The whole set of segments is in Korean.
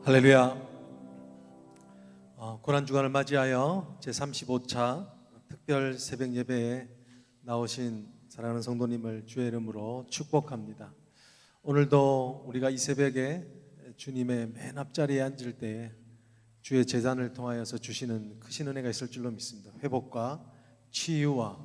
할렐루야. 고난주간을 맞이하여 제35차 특별 새벽 예배에 나오신 사랑하는 성도님을 주의 이름으로 축복합니다. 오늘도 우리가 이 새벽에 주님의 맨 앞자리에 앉을 때에 주의 제잔을 통하여서 주시는 크신 은혜가 있을 줄로 믿습니다. 회복과 치유와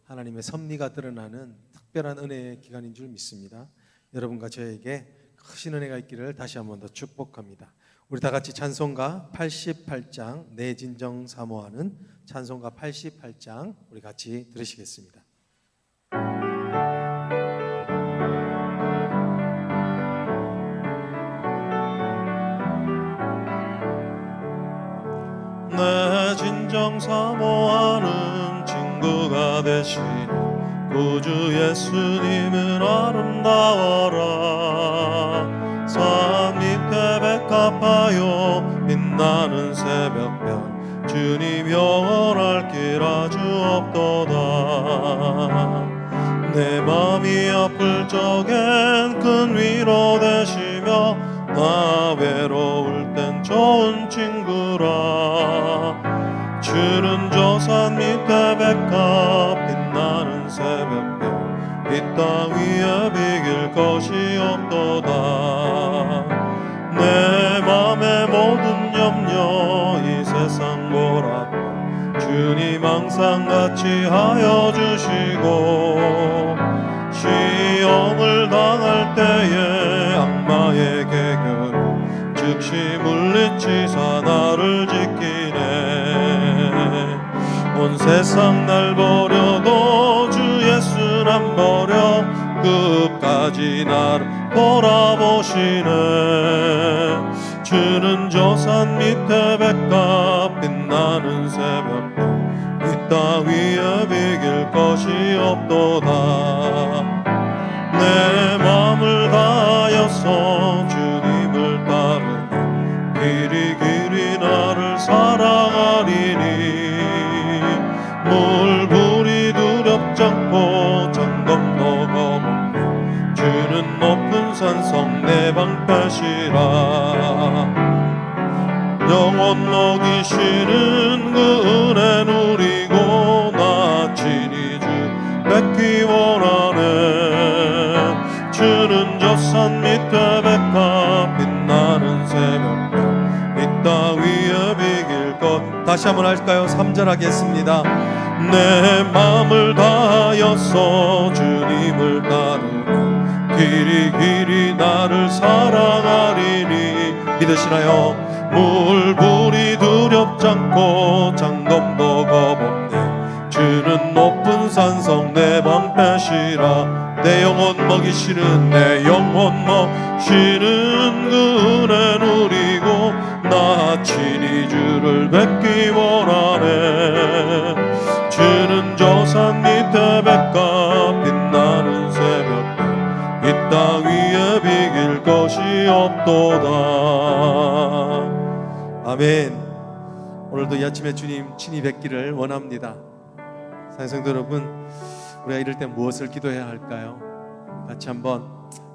하나님의 섭리가 드러나는 특별한 은혜의 기간인 줄 믿습니다. 여러분과 저에게 크신 은혜가 있기를 다시 한 번 더 축복합니다. 우리 다 같이 찬송가 88장 내 진정 사모하는 찬송가 88장 우리 같이 들으시겠습니다. 내 진정 사모하는 친구가 되신 구주 예수님은 아름다워라. 산 밑에 백합하여 빛나는 새벽별 주님 영원할 길 아주 없도다. 내 맘이 아플 적엔 큰 위로 되시며 나 외로울 땐 좋은 친구라. 주는 저 산 밑에 백합 빛나는 새벽별 이 땅 위에 비길 것이 없도다. 내 맘의 모든 염려 이 세상 보라고 주님 항상 같이 하여 주시고, 시험을 당할 때에 악마의 계교로 즉시 물리치사 나를 지키네. 온 세상 날 버려도 주 예수 안 버려 끝까지 나를 돌아보시네. 주는 저 산 밑에 백합 빛나는 새벽별 이 땅 위에 비길 것이 없도다. 내 맘을 다하여서 주님을 따르니 길이 길이 나를 사랑하리니. 물불이 두렵지 않고 장검도 겁없네. 주는 높은 산성 내 방패시라. 영원 먹이시는 그 은혜 누리고 나 친히 주 뵙기 원하네. 주는 저 산 밑에 백합 빛나는 새벽별 이 땅 위에 비길 것. 다시 한번 할까요? 3절 하겠습니다. 내 맘을 다하여서 주님을 따르며 길이 길이 나를 사랑하리니. 믿으시나요? 물불이 두렵지 않고 장검도 겁없네. 주는 높은 산성 내 방패시라. 내 영혼 먹이시는 내 영혼 먹이시는 그 은혜 누리고 나 친히 주를 뵙기 원하네. 주는 저 산 밑에 백합 빛나는 새벽별 이 땅 위에 비길 것이 없도다. 아멘. 오늘도 이 아침에 주님 친히 뵙기를 원합니다. 사랑성도 여러분, 우리가 이럴 때 무엇을 기도해야 할까요? 같이 한번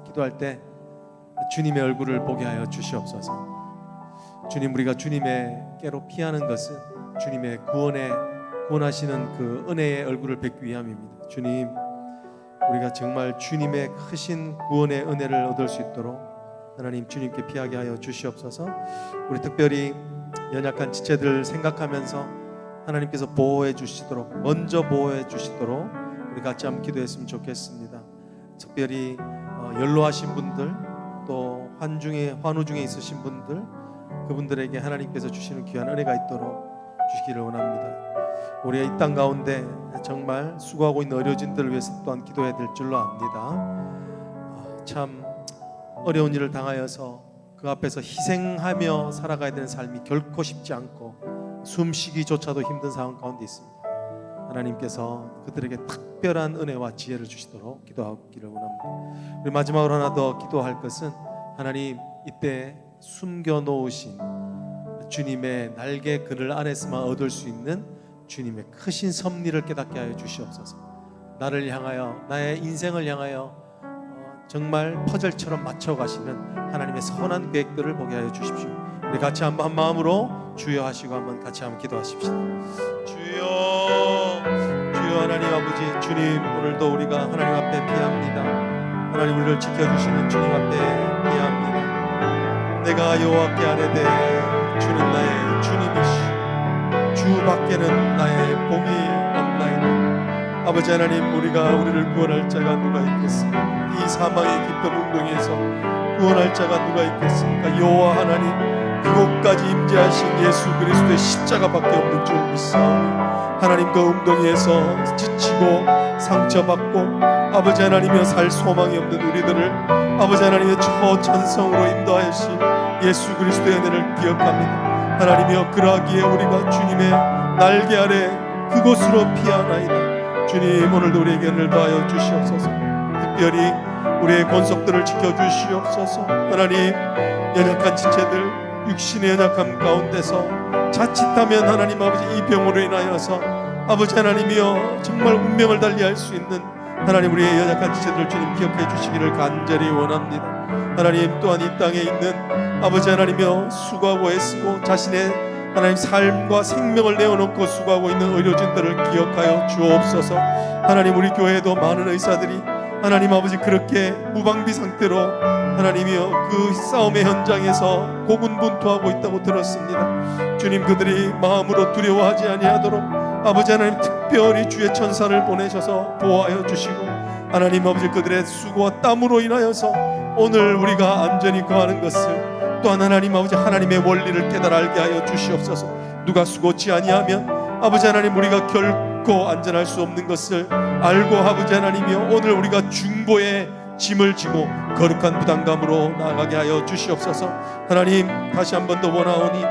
기도할 때 주님의 얼굴을 보게 하여 주시옵소서. 주님, 우리가 주님의께로 피하는 것은 주님의 구원하시는 그 은혜의 얼굴을 뵙기 위함입니다. 주님, 우리가 정말 주님의 크신 구원의 은혜를 얻을 수 있도록 하나님 주님께 피하게 하여 주시옵소서. 우리 특별히 연약한 지체들 생각하면서 하나님께서 보호해 주시도록, 먼저 보호해 주시도록 우리 같이 한번 기도했으면 좋겠습니다. 특별히 연로하신 분들, 또 환우 중에 있으신 분들, 그분들에게 하나님께서 주시는 귀한 은혜가 있도록 주시기를 원합니다. 우리가 이 땅 가운데 정말 수고하고 있는 의료진들을 위해서 또한 기도해야 될 줄로 압니다. 참 어려운 일을 당하여서 그 앞에서 희생하며 살아가야 되는 삶이 결코 쉽지 않고 숨쉬기조차도 힘든 상황 가운데 있습니다. 하나님께서 그들에게 특별한 은혜와 지혜를 주시도록 기도하기를 원합니다. 우리 마지막으로 하나 더 기도할 것은, 하나님 이때 숨겨놓으신 주님의 날개 그늘 안에서만 얻을 수 있는 주님의 크신 섭리를 깨닫게 하여 주시옵소서. 나를 향하여, 나의 인생을 향하여 정말 퍼즐처럼 맞춰가시는 하나님의 선한 계획들을 보게 하여 주십시오. 우리 같이 한번 한 마음으로 주여 하시고 한번 같이 한번 기도하십시다. 주여, 주여 하나님 아버지, 주님 오늘도 우리가 하나님 앞에 피합니다. 하나님 우리를 지켜주시는 주님 앞에 피합니다. 내가 여호와께 아뢰되 주는 나의 주님이시 주 밖에는 나의 복이 없나이다. 아버지 하나님, 우리가 우리를 구원할 자가 누가 있겠습니까? 이 사망의 깊은 웅덩이에서 구원할 자가 누가 있겠습니까? 여호와 하나님, 그곳까지 임재하신 예수 그리스도의 십자가밖에 없는 줄 믿사오니 하나님, 그 웅덩이에서 지치고 상처받고 아버지 하나님이여 살 소망이 없는 우리들을 아버지 하나님의 초전성으로 인도하신 예수 그리스도의 은혜를 기억합니다. 하나님이여, 그러하기에 우리가 주님의 날개 아래 그곳으로 피하나이다. 주님, 오늘도 우리에게 은혜를 더하여 주시옵소서. 특별히 우리의 권속들을 지켜주시옵소서. 하나님, 연약한 지체들, 육신의 연약함 가운데서 자칫하면 하나님 아버지 이 병으로 인하여서 아버지 하나님이여 정말 운명을 달리할 수 있는 하나님, 우리의 연약한 지체들을 주님 기억해 주시기를 간절히 원합니다. 하나님, 또한 이 땅에 있는 아버지 하나님이여 수고하고 애쓰고 자신의 하나님 삶과 생명을 내어놓고 수고하고 있는 의료진들을 기억하여 주옵소서. 하나님, 우리 교회에도 많은 의사들이 하나님 아버지 그렇게 무방비 상태로 하나님이여 그 싸움의 현장에서 고군분투하고 있다고 들었습니다. 주님, 그들이 마음으로 두려워하지 아니하도록 아버지 하나님 특별히 주의 천사를 보내셔서 보호하여 주시고 하나님 아버지 그들의 수고와 땀으로 인하여서 오늘 우리가 안전히 거하는 것을 또한 하나님 아버지 하나님의 원리를 깨달아 알게 하여 주시옵소서. 누가 수고치 아니하면 아버지 하나님 우리가 결코 안전할 수 없는 것을 알고 아버지 하나님이여 오늘 우리가 중보의 짐을 지고 거룩한 부담감으로 나아가게 하여 주시옵소서. 하나님, 다시 한 번 더 원하오니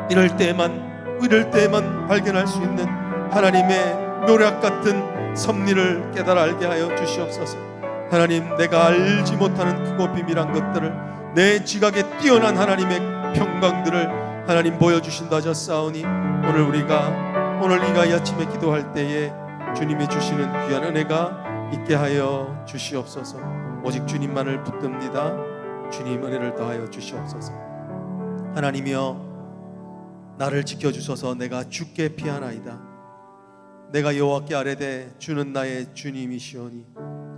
이럴 때에만 발견할 수 있는 하나님의 묘약 같은 섭리를 깨달아 알게 하여 주시옵소서. 하나님, 내가 알지 못하는 크고 비밀한 것들을 내 지각에 뛰어난 하나님의 평강들을 하나님 보여주신다 하셨사오니 오늘 이가 이 아침에 기도할 때에 주님이 주시는 귀한 은혜가 있게 하여 주시옵소서. 오직 주님만을 붙듭니다. 주님 은혜를 더하여 주시옵소서. 하나님이여, 나를 지켜주소서. 내가 주께 피하나이다. 내가 여호와께 아뢰되 주는 나의 주님이시오니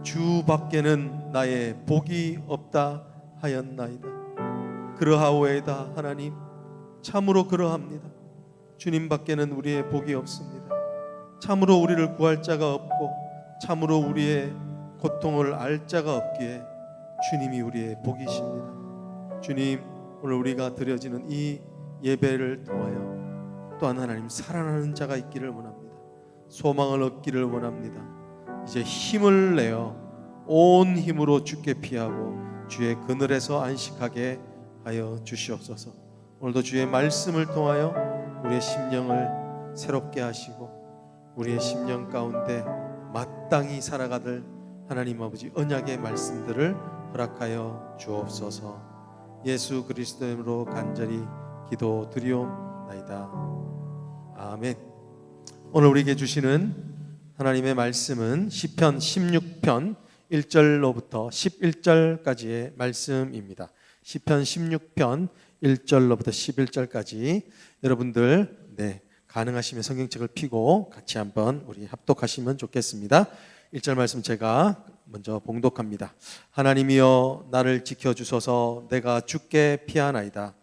주 밖에는 나의 복이 없다 하였나이다. 그러하오이다. 하나님, 참으로 그러합니다. 주님 밖에는 우리의 복이 없습니다. 참으로 우리를 구할 자가 없고 참으로 우리의 고통을 알 자가 없기에 주님이 우리의 복이십니다. 주님, 오늘 우리가 드려지는 이 예배를 통하여 또한 하나님 살아나는 자가 있기를 원합니다. 소망을 얻기를 원합니다. 이제 힘을 내어 온 힘으로 주께 피하고 주의 그늘에서 안식하게 하여 주시옵소서. 오늘도 주의 말씀을 통하여 우리의 심령을 새롭게 하시고 우리의 심령 가운데 마땅히 살아가들 하나님 아버지 언약의 말씀들을 허락하여 주옵소서. 예수 그리스도의 이름으로 간절히 기도드리옵나이다. 아멘. 오늘 우리에게 주시는 하나님의 말씀은 시편 16편 1절로부터 11절까지의 말씀입니다. 시편 16편 1절로부터 11절까지 여러분들 가능하시면 성경책을 펴고 같이 한번 우리 합독하시면 좋겠습니다. 1절 말씀 제가 먼저 봉독합니다. 하나님이여, 나를 지켜주소서. 내가 주께 피하나이다.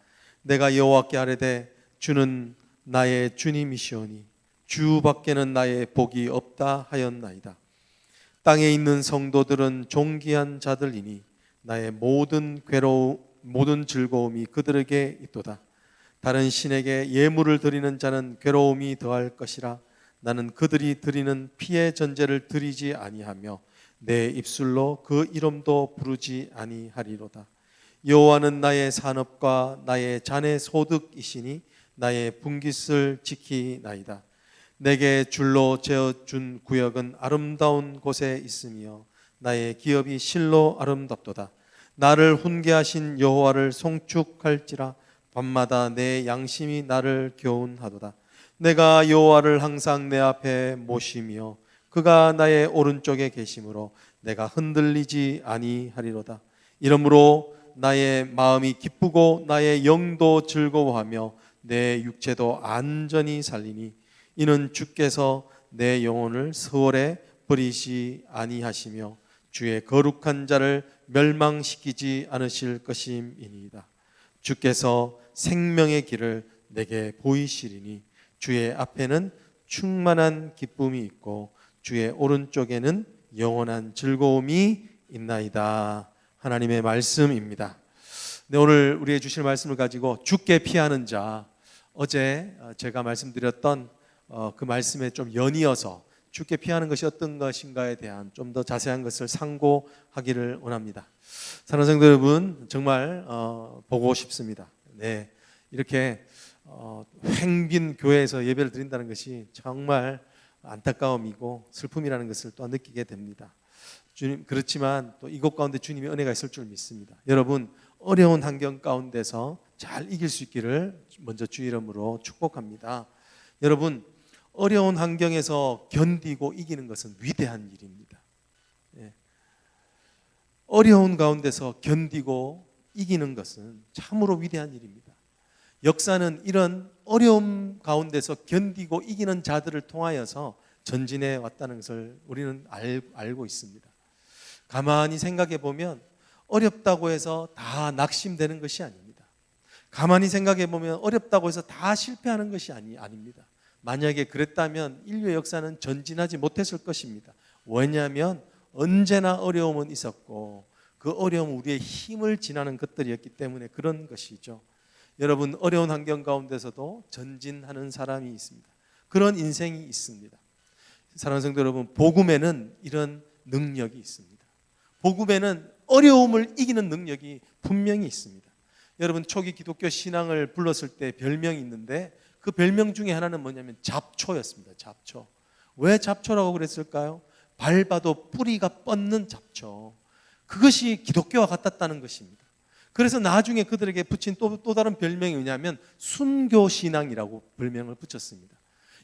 내가 여호와께 아뢰되 주는 나의 주님이시오니 주 밖에는 나의 복이 없다 하였나이다. 땅에 있는 성도들은 존귀한 자들이니 나의 모든 즐거움이 그들에게 있도다. 다른 신에게 예물을 드리는 자는 괴로움이 더할 것이라. 나는 그들이 드리는 피의 전제를 드리지 아니하며 내 입술로 그 이름도 부르지 아니하리로다. 여호와는 나의 산업과 나의 잔의 소득이시니 나의 분깃을 지키나이다. 내게 줄로 재어준 구역은 아름다운 곳에 있으며 나의 기업이 실로 아름답도다. 나를 훈계하신 여호와를 송축할지라. 밤마다 내 양심이 나를 교훈하도다. 내가 여호와를 항상 내 앞에 모시며 그가 나의 오른쪽에 계심으로 내가 흔들리지 아니하리로다. 이러므로 나의 마음이 기쁘고 나의 영도 즐거워하며 내 육체도 안전히 살리니 이는 주께서 내 영혼을 서울에 버리시 아니하시며 주의 거룩한 자를 멸망시키지 않으실 것임이니이다. 주께서 생명의 길을 내게 보이시리니 주의 앞에는 충만한 기쁨이 있고 주의 오른쪽에는 영원한 즐거움이 있나이다. 하나님의 말씀입니다. 네, 오늘 우리의 주실 말씀을 가지고 주께 피하는 자, 어제 제가 말씀드렸던 그 말씀에 좀 연이어서 주께 피하는 것이 어떤 것인가에 대한 좀 더 자세한 것을 상고하기를 원합니다. 사랑하는 성도 여러분, 정말 보고 싶습니다. 네, 이렇게 횡빈 교회에서 예배를 드린다는 것이 정말 안타까움이고 슬픔이라는 것을 또 느끼게 됩니다. 주님, 그렇지만 또 이곳 가운데 주님의 은혜가 있을 줄 믿습니다. 여러분, 어려운 환경 가운데서 잘 이길 수 있기를 먼저 주 이름으로 축복합니다. 여러분, 어려운 환경에서 견디고 이기는 것은 위대한 일입니다. 예. 어려운 가운데서 견디고 이기는 것은 참으로 위대한 일입니다. 역사는 이런 어려움 가운데서 견디고 이기는 자들을 통하여서 전진해 왔다는 것을 우리는 알고 있습니다. 가만히 생각해 보면 어렵다고 해서 다 낙심되는 것이 아닙니다. 가만히 생각해 보면 어렵다고 해서 다 실패하는 것이 아닙니다. 만약에 그랬다면 인류의 역사는 전진하지 못했을 것입니다. 왜냐하면 언제나 어려움은 있었고 그 어려움은 우리의 힘을 지나는 것들이었기 때문에 그런 것이죠. 여러분, 어려운 환경 가운데서도 전진하는 사람이 있습니다. 그런 인생이 있습니다. 사랑하는 성도 여러분, 복음에는 이런 능력이 있습니다. 복음에는 어려움을 이기는 능력이 분명히 있습니다. 여러분, 초기 기독교 신앙을 불렀을 때 별명이 있는데 그 별명 중에 하나는 뭐냐면 잡초였습니다. 잡초. 왜 잡초라고 그랬을까요? 밟아도 뿌리가 뻗는 잡초. 그것이 기독교와 같았다는 것입니다. 그래서 나중에 그들에게 붙인 또 다른 별명이 뭐냐면 순교신앙이라고 별명을 붙였습니다.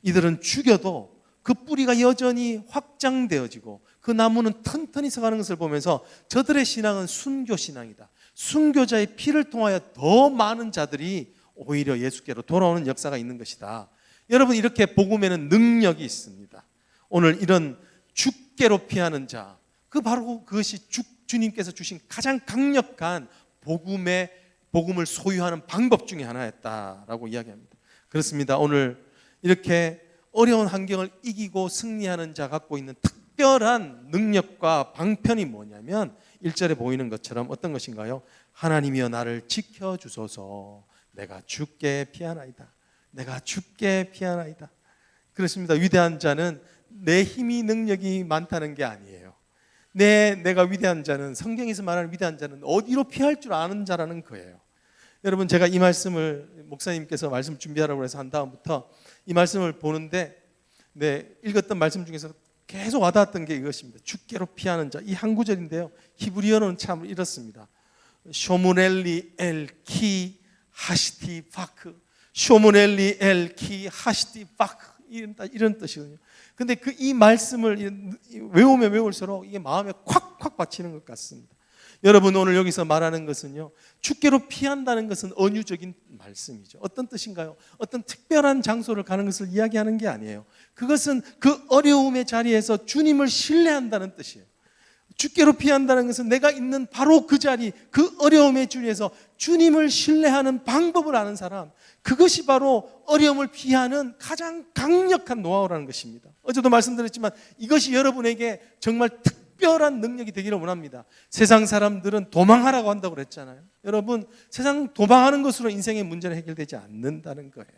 이들은 죽여도 그 뿌리가 여전히 확장되어지고 그 나무는 튼튼히 서가는 것을 보면서 저들의 신앙은 순교신앙이다. 순교자의 피를 통하여 더 많은 자들이 오히려 예수께로 돌아오는 역사가 있는 것이다. 여러분, 이렇게 복음에는 능력이 있습니다. 오늘 이런 죽게로 피하는 자, 바로 그것이 주님께서 주신 가장 강력한 복음을 소유하는 방법 중에 하나였다라고 이야기합니다. 그렇습니다. 오늘 이렇게 어려운 환경을 이기고 승리하는 자 갖고 있는 특별한 능력과 방편이 뭐냐면 1절에 보이는 것처럼 어떤 것인가요? 하나님이여 나를 지켜주소서. 내가 죽게 피하나이다. 내가 죽게 피하나이다. 그렇습니다. 위대한 자는 내 힘이 능력이 많다는 게 아니에요. 내가 위대한 자는, 성경에서 말하는 위대한 자는 어디로 피할 줄 아는 자라는 거예요. 여러분, 제가 이 말씀을 목사님께서 말씀 준비하라고 해서 한 다음부터 이 말씀을 보는데 읽었던 말씀 중에서 계속 와닿았던 게 이것입니다. 죽게로 피하는 자. 이 한 구절인데요, 히브리어는 참 이렇습니다. 쇼무넬리 엘키 하시티 파크, 쇼무넬리 엘키 하시티 파크, 이런 뜻이거든요. 근데 이 말씀을 외우면 외울수록 이게 마음에 콱콱 박히는 것 같습니다. 여러분, 오늘 여기서 말하는 것은요, 죽게로 피한다는 것은 언유적인 말씀이죠. 어떤 뜻인가요? 어떤 특별한 장소를 가는 것을 이야기하는 게 아니에요. 그것은 그 어려움의 자리에서 주님을 신뢰한다는 뜻이에요. 죽게로 피한다는 것은 내가 있는 바로 그 자리, 그 어려움의 자리에서 주님을 신뢰하는 방법을 아는 사람, 그것이 바로 어려움을 피하는 가장 강력한 노하우라는 것입니다. 어제도 말씀드렸지만 이것이 여러분에게 정말 특별한 능력이 되기를 원합니다. 세상 사람들은 도망하라고 한다고 그랬잖아요. 여러분, 세상 도망하는 것으로 인생의 문제는 해결되지 않는다는 거예요.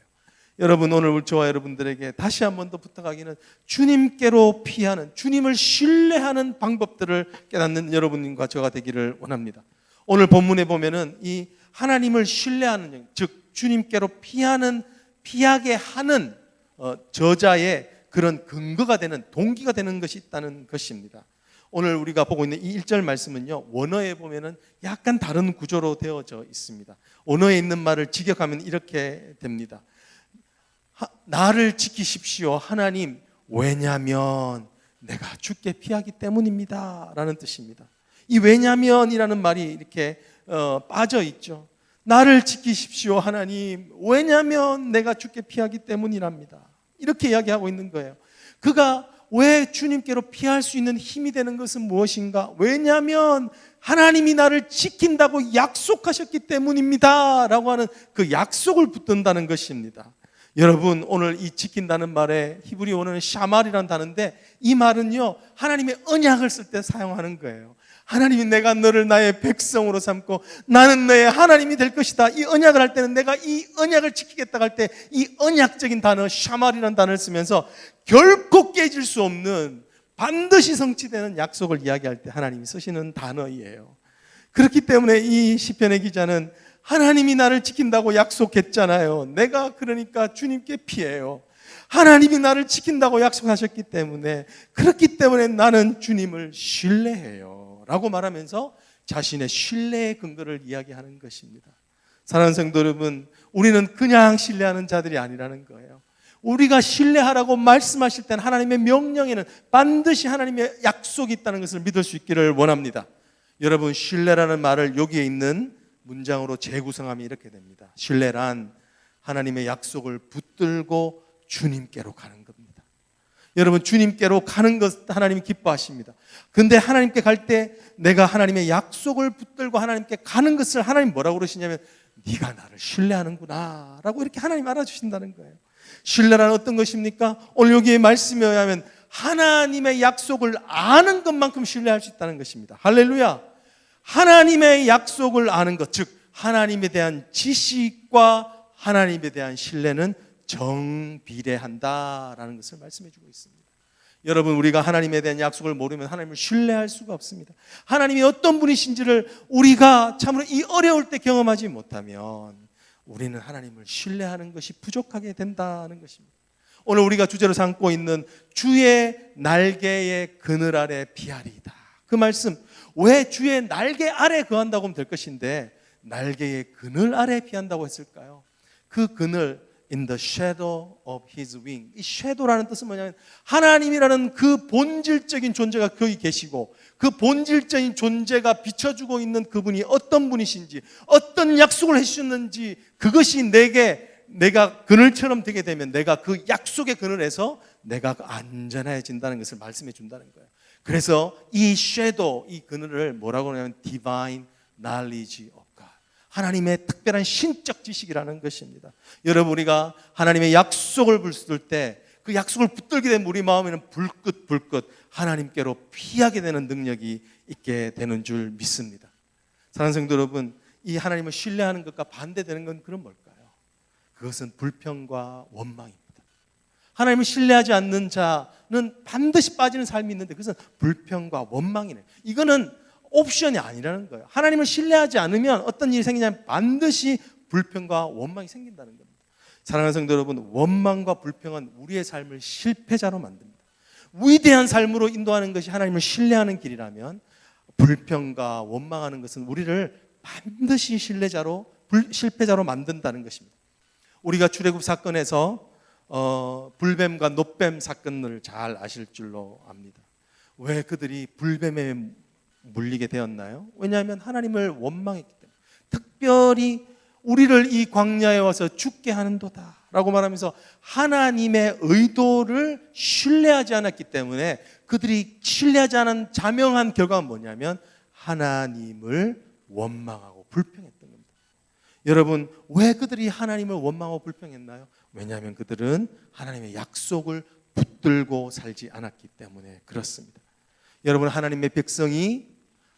여러분, 오늘 저와 여러분들에게 다시 한 번 더 부탁하기는 주님께로 피하는, 주님을 신뢰하는 방법들을 깨닫는 여러분과 저가 되기를 원합니다. 오늘 본문에 보면은 이 하나님을 신뢰하는, 즉 주님께로 피하게 하는 저자의 그런 근거가 되는, 동기가 되는 것이 있다는 것입니다. 오늘 우리가 보고 있는 이 1절 말씀은요, 원어에 보면은 약간 다른 구조로 되어져 있습니다. 원어에 있는 말을 직역하면 이렇게 됩니다. 나를 지키십시오 하나님, 왜냐면 내가 죽게 피하기 때문입니다 라는 뜻입니다. 이 왜냐면이라는 말이 이렇게 빠져 있죠. 나를 지키십시오 하나님, 왜냐하면 내가 주께 피하기 때문이랍니다. 이렇게 이야기하고 있는 거예요. 그가 왜 주님께로 피할 수 있는 힘이 되는 것은 무엇인가? 왜냐하면 하나님이 나를 지킨다고 약속하셨기 때문입니다 라고 하는 그 약속을 붙든다는 것입니다. 여러분, 오늘 이 지킨다는 말에 히브리어는 샤말이라는 단어인데, 이 말은요 하나님의 언약을 쓸 때 사용하는 거예요. 하나님이 내가 너를 나의 백성으로 삼고 나는 너의 하나님이 될 것이다, 이 언약을 할 때는 내가 이 언약을 지키겠다 할 때 이 언약적인 단어 샤말이라는 단어를 쓰면서 결코 깨질 수 없는 반드시 성취되는 약속을 이야기할 때 하나님이 쓰시는 단어이에요. 그렇기 때문에 이 시편의 기자는 하나님이 나를 지킨다고 약속했잖아요. 내가 그러니까 주님께 피해요. 하나님이 나를 지킨다고 약속하셨기 때문에, 그렇기 때문에 나는 주님을 신뢰해요 라고 말하면서 자신의 신뢰의 근거를 이야기하는 것입니다. 사랑하는 성도 여러분, 우리는 그냥 신뢰하는 자들이 아니라는 거예요. 우리가 신뢰하라고 말씀하실 때는 하나님의 명령에는 반드시 하나님의 약속이 있다는 것을 믿을 수 있기를 원합니다. 여러분, 신뢰라는 말을 여기에 있는 문장으로 재구성하면 이렇게 됩니다. 신뢰란 하나님의 약속을 붙들고 주님께로 가는 겁니다. 여러분, 주님께로 가는 것 하나님이 기뻐하십니다. 근데 하나님께 갈 때 내가 하나님의 약속을 붙들고 하나님께 가는 것을 하나님 뭐라고 그러시냐면, 네가 나를 신뢰하는구나 라고 이렇게 하나님 알아주신다는 거예요. 신뢰란 어떤 것입니까? 오늘 여기에 말씀에 의하면 하나님의 약속을 아는 것만큼 신뢰할 수 있다는 것입니다. 할렐루야. 하나님의 약속을 아는 것, 즉 하나님에 대한 지식과 하나님에 대한 신뢰는 정비례한다라는 것을 말씀해 주고 있습니다. 여러분, 우리가 하나님에 대한 약속을 모르면 하나님을 신뢰할 수가 없습니다. 하나님이 어떤 분이신지를 우리가 참으로 이 어려울 때 경험하지 못하면 우리는 하나님을 신뢰하는 것이 부족하게 된다는 것입니다. 오늘 우리가 주제로 삼고 있는 주의 날개의 그늘 아래 피하리이다, 그 말씀, 왜 주의 날개 아래 거한다고 하면 될 것인데 날개의 그늘 아래 피한다고 했을까요? 그 그늘, in the shadow of his wing. 이 shadow라는 뜻은 뭐냐면 하나님이라는 그 본질적인 존재가 거기 계시고, 그 본질적인 존재가 비춰주고 있는 그분이 어떤 분이신지, 어떤 약속을 해주셨는지, 그것이 내가 그늘처럼 되게 되면 내가 그 약속의 그늘에서 내가 안전해진다는 것을 말씀해 준다는 거예요. 그래서 이 섀도우, 이 그늘을 뭐라고 하냐면 divine knowledge of God, 하나님의 특별한 신적 지식이라는 것입니다. 여러분, 우리가 하나님의 약속을 붙들 때 그 약속을 붙들게 되면 우리 마음에는 불긋 하나님께로 피하게 되는 능력이 있게 되는 줄 믿습니다. 사랑하는 성도 여러분, 이 하나님을 신뢰하는 것과 반대되는 건 그럼 뭘까요? 그것은 불평과 원망입니다. 하나님을 신뢰하지 않는 자는 반드시 빠지는 삶이 있는데 그것은 불평과 원망이네요. 이거는 옵션이 아니라는 거예요. 하나님을 신뢰하지 않으면 어떤 일이 생기냐면 반드시 불평과 원망이 생긴다는 겁니다. 사랑하는 성도 여러분, 원망과 불평은 우리의 삶을 실패자로 만듭니다. 위대한 삶으로 인도하는 것이 하나님을 신뢰하는 길이라면 불평과 원망하는 것은 우리를 반드시 실패자로 만든다는 것입니다. 우리가 출애굽 사건에서 불뱀과 놋뱀 사건을 잘 아실 줄로 압니다. 왜 그들이 불뱀에 물리게 되었나요? 왜냐하면 하나님을 원망했기 때문에. 특별히 우리를 이 광야에 와서 죽게 하는도다 라고 말하면서 하나님의 의도를 신뢰하지 않았기 때문에 그들이 신뢰하지 않은 자명한 결과가 뭐냐면 하나님을 원망하고 불평했던 겁니다. 여러분, 왜 그들이 하나님을 원망하고 불평했나요? 왜냐하면 그들은 하나님의 약속을 붙들고 살지 않았기 때문에 그렇습니다. 여러분, 하나님의 백성이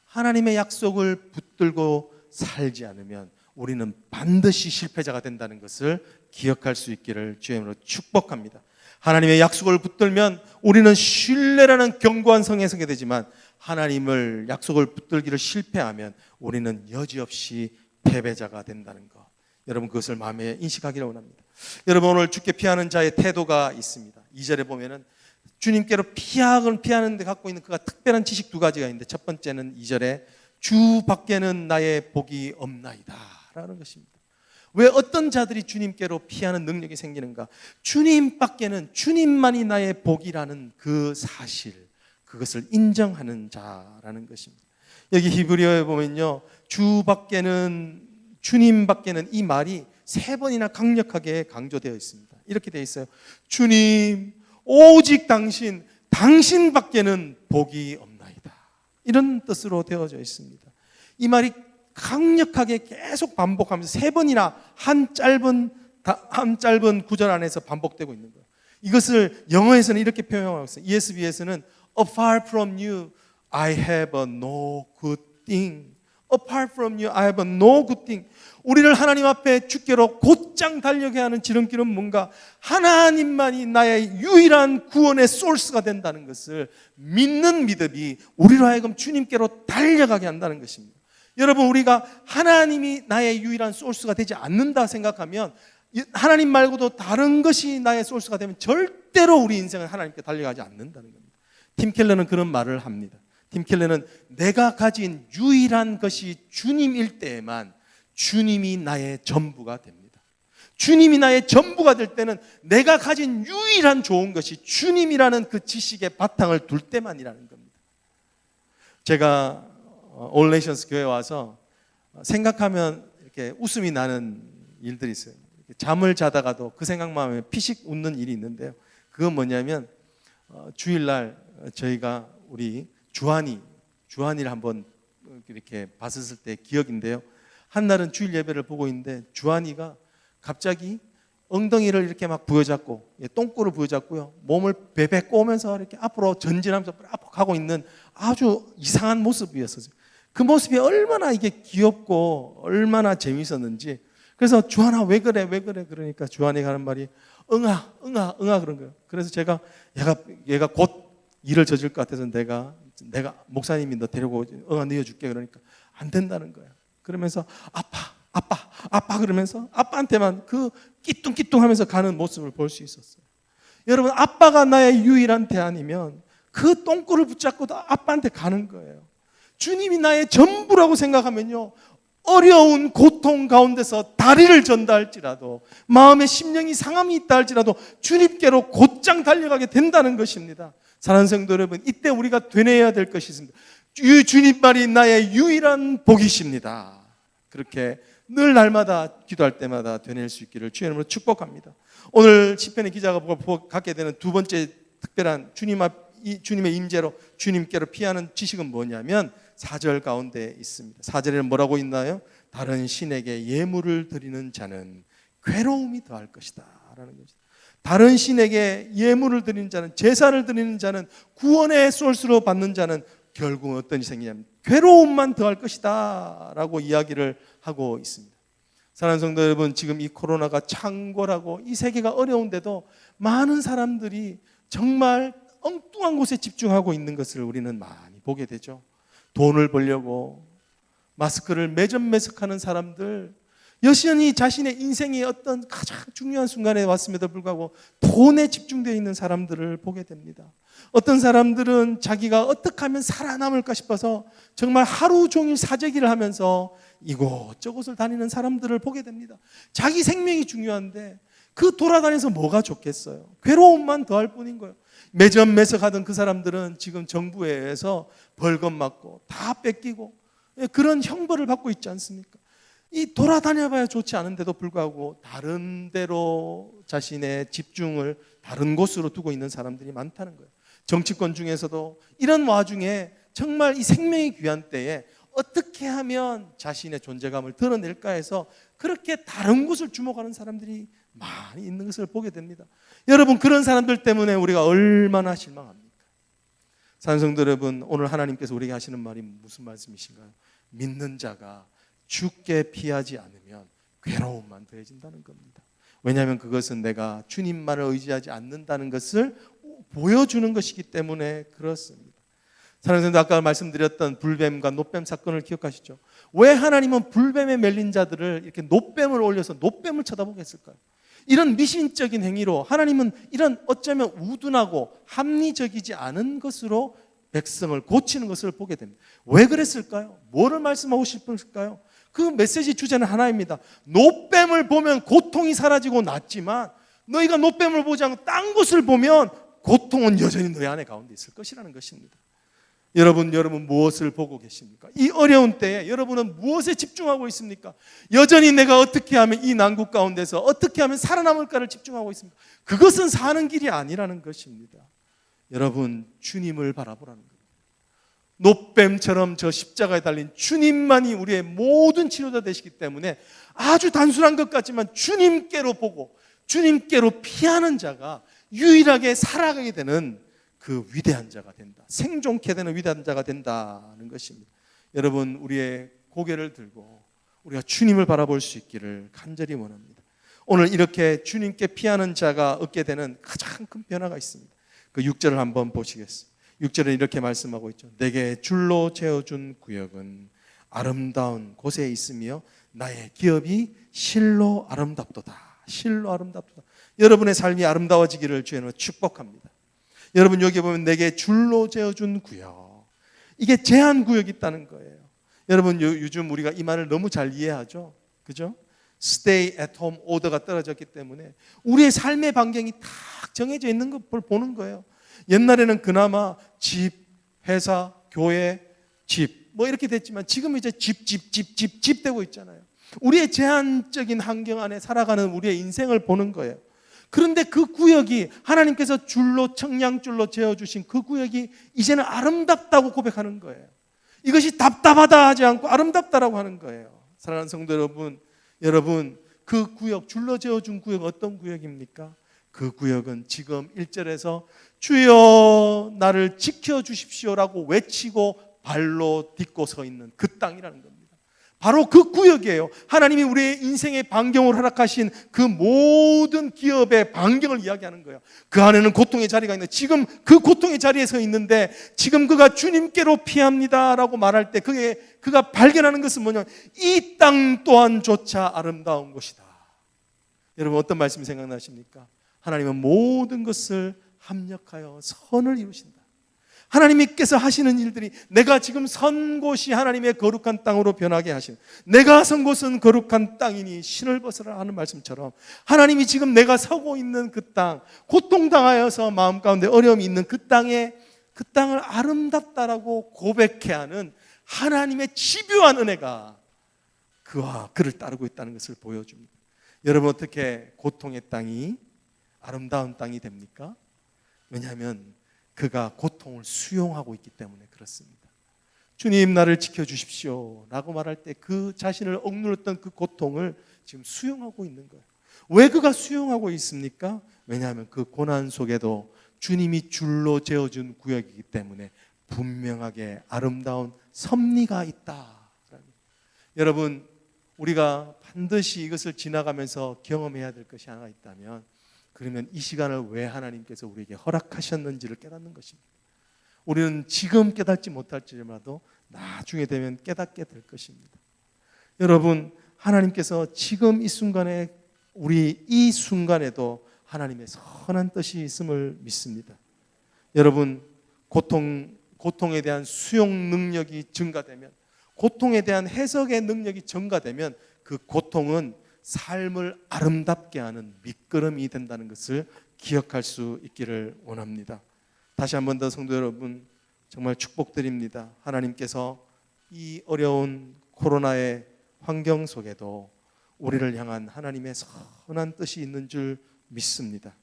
하나님의 약속을 붙들고 살지 않으면 우리는 반드시 실패자가 된다는 것을 기억할 수 있기를 주의 이름으로 축복합니다. 하나님의 약속을 붙들면 우리는 신뢰라는 견고한 성에 서게 되지만 하나님을 약속을 붙들기를 실패하면 우리는 여지없이 패배자가 된다는 것, 여러분 그것을 마음에 인식하기를 원합니다. 여러분, 오늘 주께 피하는 자의 태도가 있습니다. 2절에 보면은 주님께로 피하는 데 갖고 있는 그가 특별한 지식 두 가지가 있는데, 첫 번째는 2절에 주 밖에는 나의 복이 없나이다 라는 것입니다. 왜 어떤 자들이 주님께로 피하는 능력이 생기는가? 주님 밖에는 주님만이 나의 복이라는 그 사실, 그것을 인정하는 자라는 것입니다. 여기 히브리어에 보면요, 주님 밖에는 이 말이 3번이나 강력하게 강조되어 있습니다. 이렇게 되어 있어요. 주님, 오직 당신 밖에는 복이 없나이다. 이런 뜻으로 되어져 있습니다. 이 말이 강력하게 계속 반복하면서 3번이나 한 짧은 구절 안에서 반복되고 있는 거예요. 이것을 영어에서는 이렇게 표현하고 있어요. ESV에서는 Apart from you, I have no good thing. Apart from you, I have no good thing. 우리를 하나님 앞에 주께로 곧장 달려게 하는 지름길은 뭔가 하나님만이 나의 유일한 구원의 소스가 된다는 것을 믿는 믿음이 우리로 하여금 주님께로 달려가게 한다는 것입니다. 여러분, 우리가 하나님이 나의 유일한 소스가 되지 않는다 생각하면, 하나님 말고도 다른 것이 나의 소스가 되면 절대로 우리 인생은 하나님께 달려가지 않는다는 겁니다. 팀 켈러는 그런 말을 합니다. 팀 켈러는 내가 가진 유일한 것이 주님일 때에만 주님이 나의 전부가 됩니다. 주님이 나의 전부가 될 때는 내가 가진 유일한 좋은 것이 주님이라는 그 지식의 바탕을 둘 때만이라는 겁니다. 제가 올 네이션스 교회 와서 생각하면 이렇게 웃음이 나는 일들이 있어요. 잠을 자다가도 그 생각만 하면 피식 웃는 일이 있는데요. 그건 뭐냐면 주일날 저희가 우리 주한이를 한번 이렇게 봤었을 때 기억인데요. 한 날은 주일 예배를 보고 있는데 주한이가 갑자기 엉덩이를 이렇게 막 부여잡고, 똥꼬를 부여잡고요, 몸을 베베 꼬면서 이렇게 앞으로 전진하면서 앞으로 가고 있는 아주 이상한 모습이었어요. 그 모습이 얼마나 이게 귀엽고 얼마나 재밌었는지. 그래서 주한아 왜 그래 그러니까 주한이가 하는 말이 응아 그런 거예요. 그래서 제가 얘가 곧 일을 저질 것 같아서 내가 목사님이 너 데리고 응아 넣어줄게 그러니까 안 된다는 거야. 그러면서 아빠 그러면서 아빠한테만 그 끼뚱끼뚱하면서 가는 모습을 볼 수 있었어요. 여러분, 아빠가 나의 유일한 대안이면 그 똥꼬를 붙잡고도 아빠한테 가는 거예요. 주님이 나의 전부라고 생각하면요, 어려운 고통 가운데서 다리를 전다 할지라도, 마음에 심령이 상함이 있다 할지라도 주님께로 곧장 달려가게 된다는 것입니다. 사랑하는 성도 여러분, 이때 우리가 되뇌어야 될 것이 있습니다. 주님만이 나의 유일한 복이십니다. 그렇게 늘 날마다 기도할 때마다 되뇌일 수 있기를 주의 이름으로 축복합니다. 오늘 시편의 기자가 갖게 되는 두 번째 특별한 주님의 임재로 주님께로 피하는 지식은 뭐냐면 4절 가운데 있습니다. 4절에는 뭐라고 있나요? 다른 신에게 예물을 드리는 자는 괴로움이 더할 것이다 라는 것이죠. 다른 신에게 예물을 드리는 자는, 제사를 드리는 자는, 구원의 소스로 받는 자는 결국 어떤 일이 생기냐면 괴로움만 더할 것이다 라고 이야기를 하고 있습니다. 사랑하는 성도 여러분, 지금 이 코로나가 창궐하고 이 세계가 어려운데도 많은 사람들이 정말 엉뚱한 곳에 집중하고 있는 것을 우리는 많이 보게 되죠. 돈을 벌려고 마스크를 매점매석하는 사람들, 여전히 자신의 인생의 어떤 가장 중요한 순간에 왔음에도 불구하고 돈에 집중되어 있는 사람들을 보게 됩니다. 어떤 사람들은 자기가 어떻게 하면 살아남을까 싶어서 정말 하루 종일 사재기를 하면서 이곳저곳을 다니는 사람들을 보게 됩니다. 자기 생명이 중요한데 그 돌아다녀서 뭐가 좋겠어요? 괴로움만 더할 뿐인 거예요. 매점매석하던 그 사람들은 지금 정부에 의해서 벌금 맞고 다 뺏기고 그런 형벌을 받고 있지 않습니까? 이 돌아다녀봐야 좋지 않은데도 불구하고 다른 데로 자신의 집중을 다른 곳으로 두고 있는 사람들이 많다는 거예요. 정치권 중에서도 이런 와중에 정말 이 생명이 귀한 때에 어떻게 하면 자신의 존재감을 드러낼까 해서 그렇게 다른 곳을 주목하는 사람들이 많이 있는 것을 보게 됩니다. 여러분, 그런 사람들 때문에 우리가 얼마나 실망합니까? 사랑하는 성도 여러분, 오늘 하나님께서 우리에게 하시는 말이 무슨 말씀이신가요? 믿는 자가 주께 피하지 않으면 괴로움만 더해진다는 겁니다. 왜냐하면 그것은 내가 주님만을 의지하지 않는다는 것을 보여주는 것이기 때문에 그렇습니다. 사랑하는 성도, 아까 말씀드렸던 불뱀과 놋뱀 사건을 기억하시죠? 왜 하나님은 불뱀에 멜린 자들을 이렇게 놋뱀을 올려서 놋뱀을 쳐다보게 했을까요? 이런 미신적인 행위로 하나님은 이런 어쩌면 우둔하고 합리적이지 않은 것으로 백성을 고치는 것을 보게 됩니다. 왜 그랬을까요? 뭐를 말씀하고 싶을까요? 그 메시지 주제는 하나입니다. 놋뱀을 보면 고통이 사라지고 낫지만 너희가 놋뱀을 보지 않고 딴 곳을 보면 고통은 여전히 너희 안에 가운데 있을 것이라는 것입니다. 여러분 무엇을 보고 계십니까? 이 어려운 때에 여러분은 무엇에 집중하고 있습니까? 여전히 내가 어떻게 하면 이 난국 가운데서 어떻게 하면 살아남을까를 집중하고 있습니까? 그것은 사는 길이 아니라는 것입니다. 여러분, 주님을 바라보라는 거예요. 노뱀처럼 저 십자가에 달린 주님만이 우리의 모든 치료자 되시기 때문에 아주 단순한 것 같지만 주님께로 보고 주님께로 피하는 자가 유일하게 살아가게 되는 그 위대한 자가 된다. 생존케 되는 위대한 자가 된다는 것입니다. 여러분, 우리의 고개를 들고 우리가 주님을 바라볼 수 있기를 간절히 원합니다. 오늘 이렇게 주님께 피하는 자가 얻게 되는 가장 큰 변화가 있습니다. 그 6절을 한번 보시겠습니다. 6절은 이렇게 말씀하고 있죠. 내게 줄로 재어준 구역은 아름다운 곳에 있으며 나의 기업이 실로 아름답도다. 실로 아름답도다. 여러분의 삶이 아름다워지기를 주님은 축복합니다. 여러분, 여기 보면 내게 줄로 재어준 구역, 이게 제한 구역이 있다는 거예요. 여러분, 요즘 우리가 이 말을 너무 잘 이해하죠. 그죠? Stay at home 오더가 떨어졌기 때문에 우리의 삶의 반경이 딱 정해져 있는 걸 보는 거예요. 옛날에는 그나마 집, 회사, 교회, 집 뭐 이렇게 됐지만 지금 이제 집 되고 있잖아요. 우리의 제한적인 환경 안에 살아가는 우리의 인생을 보는 거예요. 그런데 그 구역이 하나님께서 줄로 청량줄로 재어주신 그 구역이 이제는 아름답다고 고백하는 거예요. 이것이 답답하다 하지 않고 아름답다라고 하는 거예요. 사랑하는 성도 여러분, 그 구역, 줄로 재어준 구역 어떤 구역입니까? 그 구역은 지금 1절에서 주여 나를 지켜주십시오라고 외치고 발로 딛고 서 있는 그 땅이라는 겁니다. 바로 그 구역이에요. 하나님이 우리의 인생의 반경을 허락하신 그 모든 기업의 반경을 이야기하는 거예요. 그 안에는 고통의 자리가 있는데 지금 그 고통의 자리에 서 있는데 지금 그가 주님께로 피합니다라고 말할 때 그가 발견하는 것은 뭐냐면 이 땅 또한조차 아름다운 곳이다. 여러분, 어떤 말씀이 생각나십니까? 하나님은 모든 것을 합력하여 선을 이루신다. 하나님께서 하시는 일들이 내가 지금 선 곳이 하나님의 거룩한 땅으로 변하게 하시는, 내가 선 곳은 거룩한 땅이니 신을 벗으라 하는 말씀처럼 하나님이 지금 내가 서고 있는 그 땅, 고통당하여서 마음 가운데 어려움이 있는 그 땅을 아름답다라고 고백해 하는 하나님의 집요한 은혜가 그와 그를 따르고 있다는 것을 보여줍니다. 여러분, 어떻게 고통의 땅이 아름다운 땅이 됩니까? 왜냐하면 그가 고통을 수용하고 있기 때문에 그렇습니다. 주님 나를 지켜주십시오 라고 말할 때 그 자신을 억눌렀던 그 고통을 지금 수용하고 있는 거예요. 왜 그가 수용하고 있습니까? 왜냐하면 그 고난 속에도 주님이 줄로 재어준 구역이기 때문에 분명하게 아름다운 섭리가 있다. 여러분, 우리가 반드시 이것을 지나가면서 경험해야 될 것이 하나 있다면 그러면 이 시간을 왜 하나님께서 우리에게 허락하셨는지를 깨닫는 것입니다. 우리는 지금 깨닫지 못할지라도 나중에 되면 깨닫게 될 것입니다. 여러분, 하나님께서 지금 이 순간에 우리 이 순간에도 하나님의 선한 뜻이 있음을 믿습니다. 여러분, 고통에 대한 수용 능력이 증가되면, 고통에 대한 해석의 능력이 증가되면 그 고통은 삶을 아름답게 하는 밑거름이 된다는 것을 기억할 수 있기를 원합니다. 다시 한 번 더 성도 여러분, 정말 축복드립니다. 하나님께서 이 어려운 코로나의 환경 속에도 우리를 향한 하나님의 선한 뜻이 있는 줄 믿습니다.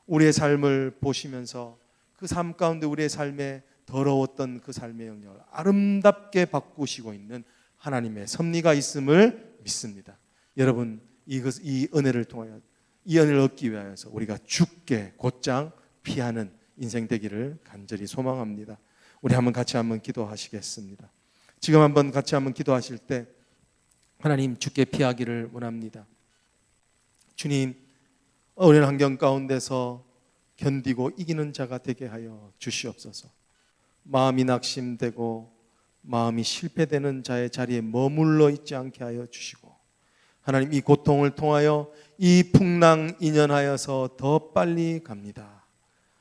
우리의 삶을 보시면서 그 삶 가운데 우리의 삶에 더러웠던 그 삶의 영역을 아름답게 바꾸시고 있는 하나님의 섭리가 있음을 믿습니다. 여러분, 이 은혜를 통하여, 이 은혜를 얻기 위하여서 우리가 죽게 곧장 피하는 인생 되기를 간절히 소망합니다. 우리 같이 한번 기도하시겠습니다. 지금 한번 같이 한번 기도하실 때 하나님, 죽게 피하기를 원합니다. 주님, 어려운 환경 가운데서 견디고 이기는 자가 되게 하여 주시옵소서. 마음이 낙심되고 마음이 실패되는 자의 자리에 머물러 있지 않게 하여 주시고, 하나님, 이 고통을 통하여 이 풍랑 인연하여서 더 빨리 갑니다.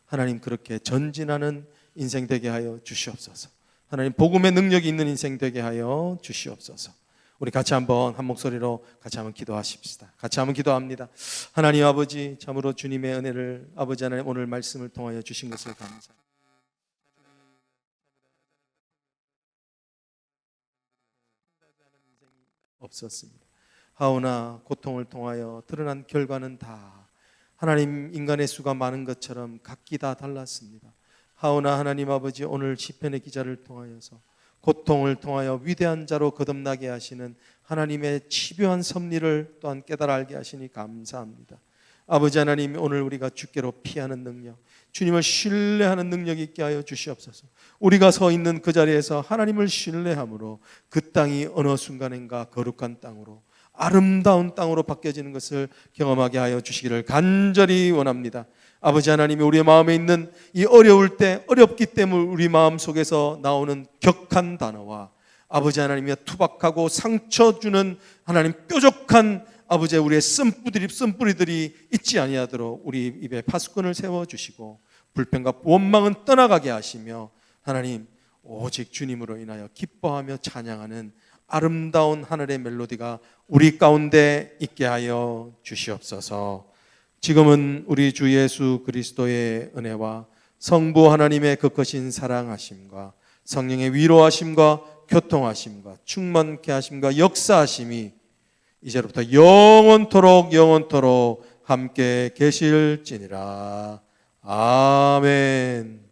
하나님, 그렇게 전진하는 인생 되게 하여 주시옵소서. 하나님, 복음의 능력이 있는 인생 되게 하여 주시옵소서. 우리 같이 한번 한 목소리로 같이 한번 기도하십시다. 같이 한번 기도합니다. 하나님 아버지, 참으로 주님의 은혜를 아버지 하나님 오늘 말씀을 통하여 주신 것을 감사합니다. 없었습니다. 하오나 고통을 통하여 드러난 결과는 다 하나님 인간의 수가 많은 것처럼 각기 다 달랐습니다. 하오나 하나님 아버지, 오늘 시편의 기자를 통하여서 고통을 통하여 위대한 자로 거듭나게 하시는 하나님의 치료한 섭리를 또한 깨달아 알게 하시니 감사합니다. 아버지 하나님, 오늘 우리가 주께로 피하는 능력, 주님을 신뢰하는 능력이 있게 하여 주시옵소서. 우리가 서 있는 그 자리에서 하나님을 신뢰함으로 그 땅이 어느 순간인가 거룩한 땅으로, 아름다운 땅으로 바뀌어지는 것을 경험하게 하여 주시기를 간절히 원합니다. 아버지 하나님이 우리의 마음에 있는 이 어려울 때, 어렵기 때문에 우리 마음 속에서 나오는 격한 단어와 아버지 하나님의 투박하고 상처 주는 하나님 뾰족한 아버지 우리의 쓴뿌리들이 있지 아니하도록 우리 입에 파수꾼을 세워주시고 불평과 원망은 떠나가게 하시며 하나님 오직 주님으로 인하여 기뻐하며 찬양하는 아름다운 하늘의 멜로디가 우리 가운데 있게 하여 주시옵소서. 지금은 우리 주 예수 그리스도의 은혜와 성부 하나님의 그 크신 사랑하심과 성령의 위로하심과 교통하심과 충만케 하심과 역사하심이 이제로부터 영원토록 함께 계실지니라. 아멘.